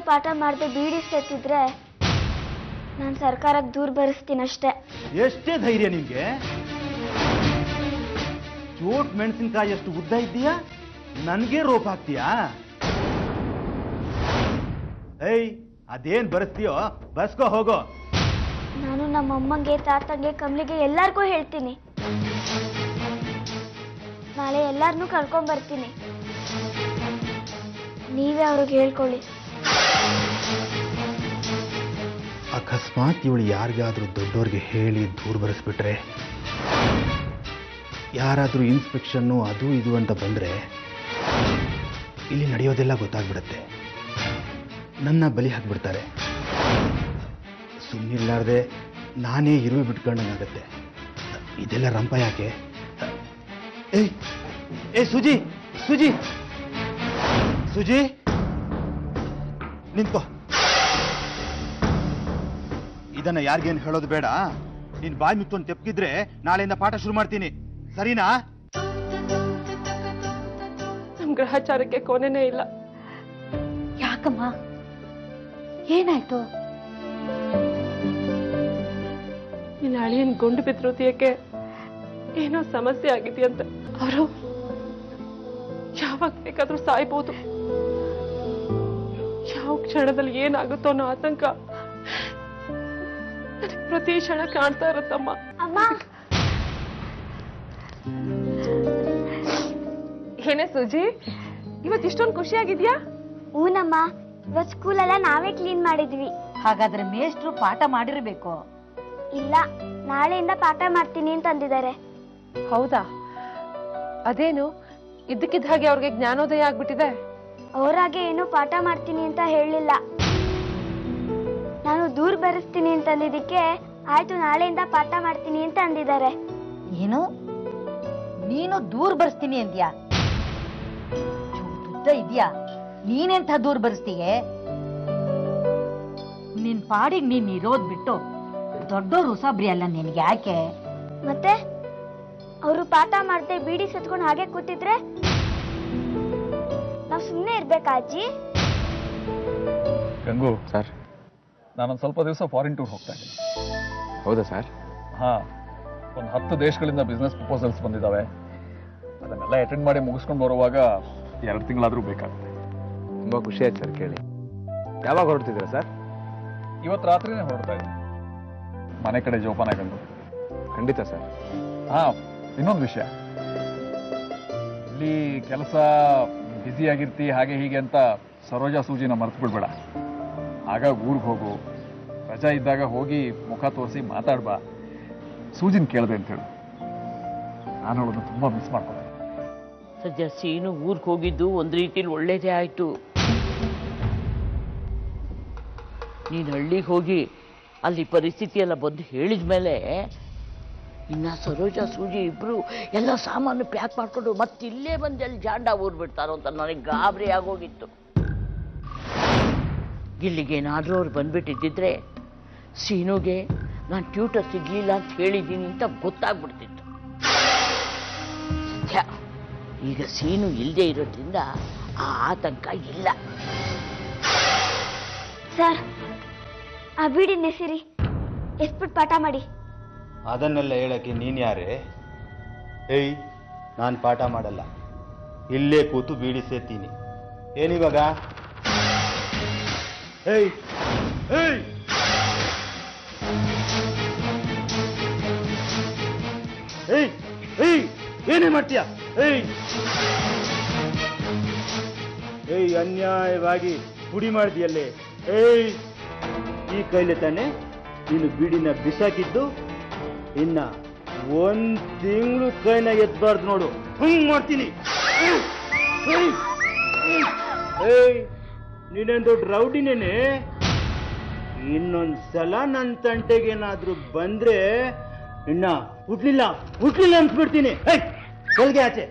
ಪಾಠ ಮಾಡದೆ ಬೀಡಿ ಸೇತಿದ್ರೆ ನಾನು ಸರ್ಕಾರಕ್ಕೆ ದೂರ ಬರೆಸ್ತೀನಷ್ಟೇ. ಎಷ್ಟೇ ಧೈರ್ಯ ನಿಮ್ಗೆ? ಚೋಟ್ ಮೆಣಸಿನಕಾಯಿ ಎಷ್ಟು ಉದ್ದ ಇದ್ದೀಯಾ, ನನ್ಗೆ ರೋಪ್ ಹಾಕ್ತೀಯಾ? ಏಯ್, ಅದೇನ್ ಬರೆಸ್ತೀಯೋ ಬಸ್ಕೋ ಹೋಗೋ. ನಾನು ನಮ್ಮ ಅಮ್ಮಂಗೆ, ತಾತಂಗೆ, ಕಮಲಿಗೆ ಎಲ್ಲಾರ್ಗೂ ಹೇಳ್ತೀನಿ. ನಾಳೆ ಎಲ್ಲಾರನ್ನೂ ಕರ್ಕೊಂಡ್ ಬರ್ತೀನಿ. ನೀವೇ ಅವ್ರಿಗೆ ಹೇಳ್ಕೊಳ್ಳಿ. ಅಕಸ್ಮಾತ್ ಇವಳು ಯಾರಿಗಾದ್ರೂ ದೊಡ್ಡವ್ರಿಗೆ ಹೇಳಿ ದೂರ ಬರೆಸ್ಬಿಟ್ರೆ, ಯಾರಾದ್ರೂ ಇನ್ಸ್ಪೆಕ್ಷನ್ನು ಅದು ಇದು ಅಂತ ಬಂದ್ರೆ ಇಲ್ಲಿ ನಡೆಯೋದೆಲ್ಲ ಗೊತ್ತಾಗ್ಬಿಡತ್ತೆ. ನನ್ನ ಬಲಿ ಹಾಕ್ಬಿಡ್ತಾರೆ. ಸುಮ್ಮನಿರ್ಲಾರ್ದೆ ನಾನೇ ಇರುವೆ ಬಿಟ್ಕೊಂಡಂಗಾಗತ್ತೆ. ಇದೆಲ್ಲ ರಂಪ ಯಾಕೆ? ಏ ಸುಜಿ, ಸುಜಿ, ಸುಜಿ, ನಿಂತ್ಕೋ. ಇದನ್ನ ಯಾರಿಗೇನು ಹೇಳೋದು ಬೇಡ. ನೀನ್ ಬಾಯಿ ಮುಚ್ಚೊಂದು ತೆಪ್ಪಿದ್ರೆ ನಾಳೆಯಿಂದ ಪಾಠ ಶುರು ಮಾಡ್ತೀನಿ, ಸರಿನಾ? ನಮ್ ಗ್ರಹಚಾರಕ್ಕೆ ಕೊನೆನೇ ಇಲ್ಲ. ಯಾಕಮ್ಮ, ಏನಾಯ್ತು? ನಿನ್ನ ಅಳಿಯನ್ ಗುಂಡು ಬಿದ್ರೋತಿಯಕ್ಕೆ ಏನೋ ಸಮಸ್ಯೆ ಆಗಿದೆಯಂತ. ಅವರು ಯಾವಾಗ ಬೇಕಾದ್ರೂ ಸಾಯ್ಬೋದು. ಯಾವ ಕ್ಷಣದಲ್ಲಿ ಏನಾಗುತ್ತೋ ಅನ್ನೋ ಆತಂಕ ಪ್ರತಿ ಕ್ಷಣ ಕಾಣ್ತಾ ಇರುತ್ತಮ್ಮ. ಅಮ್ಮ, ಏನೇ ಸುಜಿ, ಇವತ್ತು ಇಷ್ಟೊಂದು ಖುಷಿಯಾಗಿದ್ಯಾ? ಹೂನಮ್ಮ, ಇವತ್ತು ಸ್ಕೂಲೆಲ್ಲ ನಾವೇ ಕ್ಲೀನ್ ಮಾಡಿದ್ವಿ. ಹಾಗಾದ್ರೆ ಮೇಷ್ಟ್ರು ಪಾಠ ಮಾಡಿರ್ಬೇಕು. ಇಲ್ಲ, ನಾಳೆಯಿಂದ ಪಾಠ ಮಾಡ್ತೀನಿ ಅಂತ ಅಂದಿದ್ದಾರೆ. ಹೌದಾ? ಅದೇನು ಇದ್ದಕ್ಕಿದ್ದ ಹಾಗೆ ಅವ್ರಿಗೆ ಜ್ಞಾನೋದಯ ಆಗ್ಬಿಟ್ಟಿದೆ? ಅವರಾಗೆ ಏನು ಪಾಠ ಮಾಡ್ತೀನಿ ಅಂತ ಹೇಳಲಿಲ್ಲ. ನಾನು ದೂರ ಬರೆಸ್ತೀನಿ ಅಂತ ಅಂದಿದ್ದಕ್ಕೆ ಆಯ್ತು ನಾಳೆಯಿಂದ ಪಾಠ ಮಾಡ್ತೀನಿ ಅಂತ ಅಂದಿದ್ದಾರೆ. ಏನು, ನೀನು ದೂರ ಬರ್ಸ್ತೀನಿ ಅಂದ್ಯಾ? ಇದ್ಯಾ, ನೀನೆಂಥ ದೂರ ಬರ್ಸ್ತೀಯ? ನಿನ್ ಪಾಡಿಗೆ ನೀನ್ ಇರೋದ್ ಬಿಟ್ಟು ದೊಡ್ಡೋರು ಉಸಾಬ್ರಿ ಅಲ್ಲ ನಿನ್ಗೆ ಯಾಕೆ? ಮತ್ತೆ ಅವರು ಪಾಠ ಮಾಡದೆ ಬೀಡಿ ಸತ್ಕೊಂಡು ಹಾಗೆ ಕೂತಿದ್ರೆ ನಾವು ಸುಮ್ಮನೆ ಇರ್ಬೇಕಾ ಅಜ್ಜಿ? ಗಂಗು ಸರ್, ನಾನೊಂದು ಸ್ವಲ್ಪ ದಿವಸ ಫಾರಿನ್ ಟೂರ್ ಹೋಗ್ತಾ ಇದ್ದೀನಿ. ಹೌದಾ ಸರ್? ಹಾಂ, ಒಂದು 10 ದೇಶಗಳಿಂದ ಬಿಸ್ನೆಸ್ ಪ್ರಪೋಸಲ್ಸ್ ಬಂದಿದ್ದಾವೆ. ಅದನ್ನೆಲ್ಲ ಅಟೆಂಡ್ ಮಾಡಿ ಮುಗಿಸ್ಕೊಂಡು ಬರುವಾಗ 2 ತಿಂಗಳಾದರೂ ಬೇಕಾಗುತ್ತೆ. ತುಂಬ ಖುಷಿ ಆಯ್ತು ಸರ್ ಕೇಳಿ. ಯಾವಾಗ ಹೊರಡ್ತಿದ್ದೀರಾ ಸರ್? ಇವತ್ತು ರಾತ್ರಿನೇ ಹೊರಡ್ತಾ ಇದ್ದೀನಿ. ಮನೆ ಕಡೆ ಜೋಪಾನ ಗಂಗು. ಖಂಡಿತ ಸರ್. ಹಾಂ, ಇನ್ನೊಂದು ವಿಷಯ, ಇಲ್ಲಿ ಕೆಲಸ ಬ್ಯುಸಿಯಾಗಿರ್ತಿ ಹಾಗೆ ಹೀಗೆ ಅಂತ ಸರೋಜಾ ಸೂಜಿನ ಮರ್ತು ಬಿಡ್ಬೇಡ. ಆಗ ಊರಿಗೆ ಹೋಗು, ರಜಾ ಇದ್ದಾಗ ಹೋಗಿ ಮುಖ ತೋರಿಸಿ ಮಾತಾಡ್ಬಾ. ಸೂಜಿನ ಕೇಳಿದೆ ಅಂತ ಹೇಳು. ನಾನು ಅವಳನ್ನು ತುಂಬ ಮಿಸ್ ಮಾಡ್ಕೊಂಡೆ. ಸದ್ಯ ಸೀನು ಊರಿಗೆ ಹೋಗಿದ್ದು ಒಂದು ರೀತಿಲಿ ಒಳ್ಳೇದೇ ಆಯಿತು. ನೀನು ಹಳ್ಳಿಗೆ ಹೋಗಿ ಅಲ್ಲಿ ಪರಿಸ್ಥಿತಿ ಎಲ್ಲ ಬಂದು ಹೇಳಿದ ಮೇಲೆ ಇನ್ನು ಸರೋಜಾ ಸೂಜಿ ಇಬ್ಬರು ಎಲ್ಲ ಸಾಮಾನು ಪ್ಯಾಕ್ ಮಾಡಿಕೊಂಡು ಮತ್ತೆ ಇಲ್ಲೇ ಬಂದು ಅಲ್ಲಿ ಜಾಂಡ ಊರ್ಬಿಡ್ತಾರೋ ಅಂತ ನನಗೆ ಗಾಬರಿ ಆಗೋಗಿತ್ತು. ಇಲ್ಲಿಗೇನಾದರೂ ಅವ್ರು ಬಂದ್ಬಿಟ್ಟಿದ್ದಿದ್ರೆ ಸೀನುಗೆ ನಾನು ಟ್ಯೂಟರ್ ಸಿಗಲಿಲ್ಲ ಅಂತ ಹೇಳಿದ್ದೀನಿ ಅಂತ ಗೊತ್ತಾಗ್ಬಿಡ್ತಿತ್ತು. ಸದ್ಯ ಈಗ ಸೀನು ಇಲ್ಲದೆ ಇರೋದ್ರಿಂದ ಆ ಆತಂಕ ಇಲ್ಲ. ಸರ್, ಆ ಬೀಡಿ ನೆಸಿರಿ ಎಸ್ಬಿಟ್ಟು ಪಾಠ ಮಾಡಿ. ಅದನ್ನೆಲ್ಲ ಹೇಳಕ್ಕೆ ನೀನ್ ಯಾರೇ? ಏಯ್, ನಾನು ಪಾಠ ಮಾಡಲ್ಲ, ಇಲ್ಲೇ ಕೂತು ಬೀಡಿ ಸೇತೀನಿ. ಏನಿವಾಗ? ಏಯ್ ಏಯ್ ಏಯ್ ಏಯ್ ಏನೇ ಮಾಡ್ತೀಯ? ಏಯ್ ಏಯ್, ಅನ್ಯಾಯವಾಗಿ ಪುಡಿ ಮಾಡಿದ್ಯಲ್ಲೇ. ಏಯ್, ಈ ಕೈಲಿ ತಾನೆ ನೀನು ಬೀಡಿನ ಬಿಸಾಕಿದ್ದು? ಇನ್ನ 1 ತಿಂಗಳು ಕೈನ ಎತ್ತಬಾರ್ದು ನೋಡು, ಹಂಗ್ ಮಾಡ್ತೀನಿ. ಏಯ್, ನೀನೇನ್ ದೊಡ್ಡ ರೌಡಿನೇನೆ. ಇನ್ನೊಂದ್ಸಲ ನನ್ನ ತಂಟೆಗೇನಾದ್ರೂ ಬಂದ್ರೆ ಇನ್ನ ಹುಟ್ಲಿಲ್ಲ ಅನ್ಸ್ಬಿಡ್ತೀನಿ. ಕೆಳಗೆ ಆಚೆ.